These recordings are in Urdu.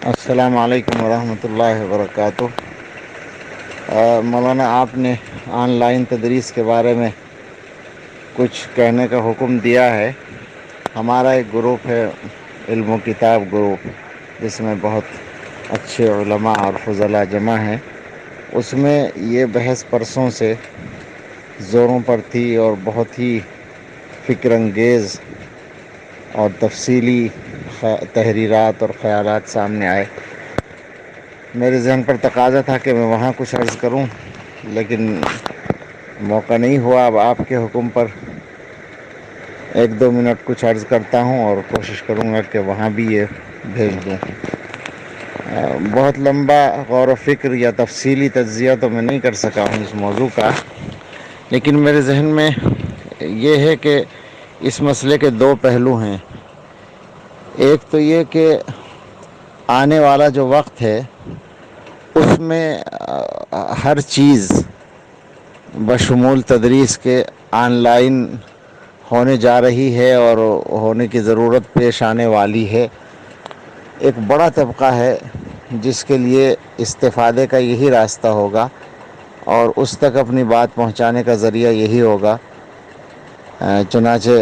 السلام علیکم ورحمۃ اللہ وبرکاتہ۔ مولانا، آپ نے آن لائن تدریس کے بارے میں کچھ کہنے کا حکم دیا ہے۔ ہمارا ایک گروپ ہے، علم و کتاب گروپ، جس میں بہت اچھے علماء اور فضلاء جمع ہیں۔ اس میں یہ بحث پرسوں سے زوروں پر تھی اور بہت ہی فکر انگیز اور تفصیلی تحریرات اور خیالات سامنے آئے۔ میرے ذہن پر تقاضا تھا کہ میں وہاں کچھ عرض کروں، لیکن موقع نہیں ہوا۔ اب آپ کے حکم پر 1-2 منٹ کچھ عرض کرتا ہوں اور کوشش کروں گا کہ وہاں بھی یہ بھیج دوں۔ بہت لمبا غور و فکر یا تفصیلی تجزیہ تو میں نہیں کر سکا ہوں اس موضوع کا، لیکن میرے ذہن میں یہ ہے کہ اس مسئلے کے 2 پہلو ہیں۔ ایک تو یہ کہ آنے والا جو وقت ہے اس میں ہر چیز بشمول تدریس کے آن لائن ہونے جا رہی ہے اور ہونے کی ضرورت پیش آنے والی ہے۔ ایک بڑا طبقہ ہے جس کے لیے استفادے کا یہی راستہ ہوگا اور اس تک اپنی بات پہنچانے کا ذریعہ یہی ہوگا۔ چنانچہ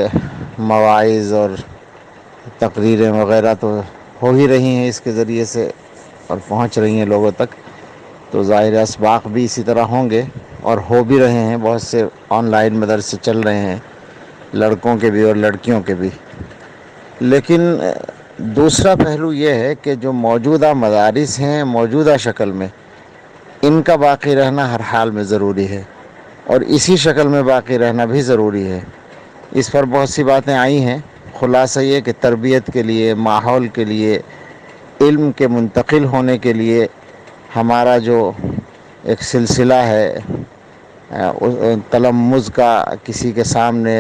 مواعظ اور تقریریں وغیرہ تو ہو ہی رہی ہیں اس کے ذریعے سے اور پہنچ رہی ہیں لوگوں تک، تو ظاہر اسباق بھی اسی طرح ہوں گے اور ہو بھی رہے ہیں۔ بہت سے آن لائن مدرسے چل رہے ہیں، لڑکوں کے بھی اور لڑکیوں کے بھی۔ لیکن دوسرا پہلو یہ ہے کہ جو موجودہ مدارس ہیں موجودہ شکل میں، ان کا باقی رہنا ہر حال میں ضروری ہے اور اسی شکل میں باقی رہنا بھی ضروری ہے۔ اس پر بہت سی باتیں آئی ہیں۔ خلاصہ یہ کہ تربیت کے لیے، ماحول کے لیے، علم کے منتقل ہونے کے لیے ہمارا جو ایک سلسلہ ہے تلمذ کا، کسی کے سامنے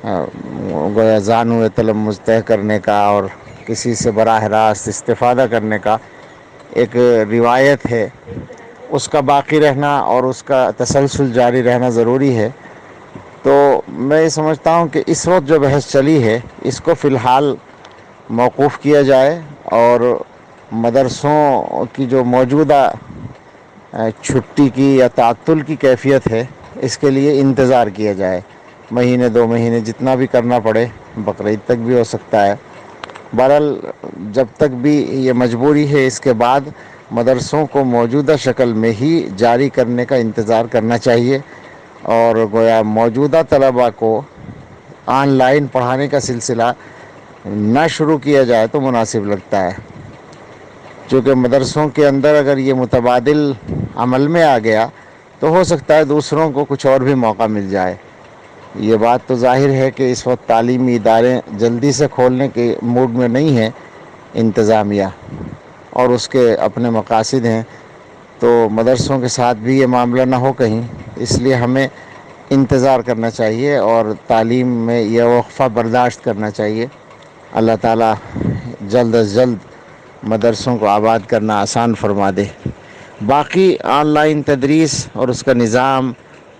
گویا زانو تلمذ طے کرنے کا اور کسی سے براہ راست استفادہ کرنے کا ایک روایت ہے، اس کا باقی رہنا اور اس کا تسلسل جاری رہنا ضروری ہے۔ تو میں یہ سمجھتا ہوں کہ اس وقت جو بحث چلی ہے اس کو فی الحال موقوف کیا جائے اور مدرسوں کی جو موجودہ چھٹی کی یا تعطل کی کیفیت ہے اس کے لیے انتظار کیا جائے۔ 1-2 مہینے جتنا بھی کرنا پڑے، بقرعید تک بھی ہو سکتا ہے۔ بہرحال جب تک بھی یہ مجبوری ہے، اس کے بعد مدرسوں کو موجودہ شکل میں ہی جاری کرنے کا انتظار کرنا چاہیے اور گویا موجودہ طلباء کو آن لائن پڑھانے کا سلسلہ نہ شروع کیا جائے تو مناسب لگتا ہے، چونکہ مدرسوں کے اندر اگر یہ متبادل عمل میں آ گیا تو ہو سکتا ہے دوسروں کو کچھ اور بھی موقع مل جائے۔ یہ بات تو ظاہر ہے کہ اس وقت تعلیمی ادارے جلدی سے کھولنے کے موڈ میں نہیں ہیں انتظامیہ، اور اس کے اپنے مقاصد ہیں، تو مدرسوں کے ساتھ بھی یہ معاملہ نہ ہو کہیں، اس لیے ہمیں انتظار کرنا چاہیے اور تعلیم میں یہ وقفہ برداشت کرنا چاہیے۔ اللہ تعالیٰ جلد از جلد مدرسوں کو آباد کرنا آسان فرما دے۔ باقی آن لائن تدریس اور اس کا نظام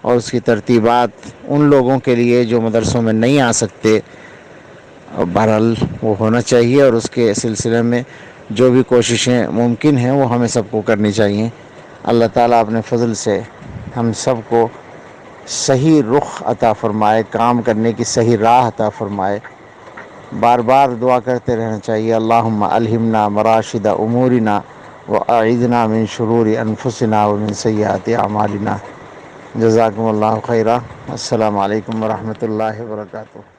اور اس کی ترتیبات ان لوگوں کے لیے جو مدرسوں میں نہیں آ سکتے، بہرحال وہ ہونا چاہیے، اور اس کے سلسلے میں جو بھی کوششیں ممکن ہیں وہ ہمیں سب کو کرنی چاہیے۔ اللہ تعالیٰ اپنے فضل سے ہم سب کو صحیح رخ عطا فرمائے، کام کرنے کی صحیح راہ عطا فرمائے۔ بار بار دعا کرتے رہنا چاہیے، اللہم الہمنا مراشد امورنا واعذنا من شرور انفسنا ومن سیئات اعمالنا۔ جزاکم اللہ خیرا۔ السلام علیکم ورحمۃ اللہ وبرکاتہ۔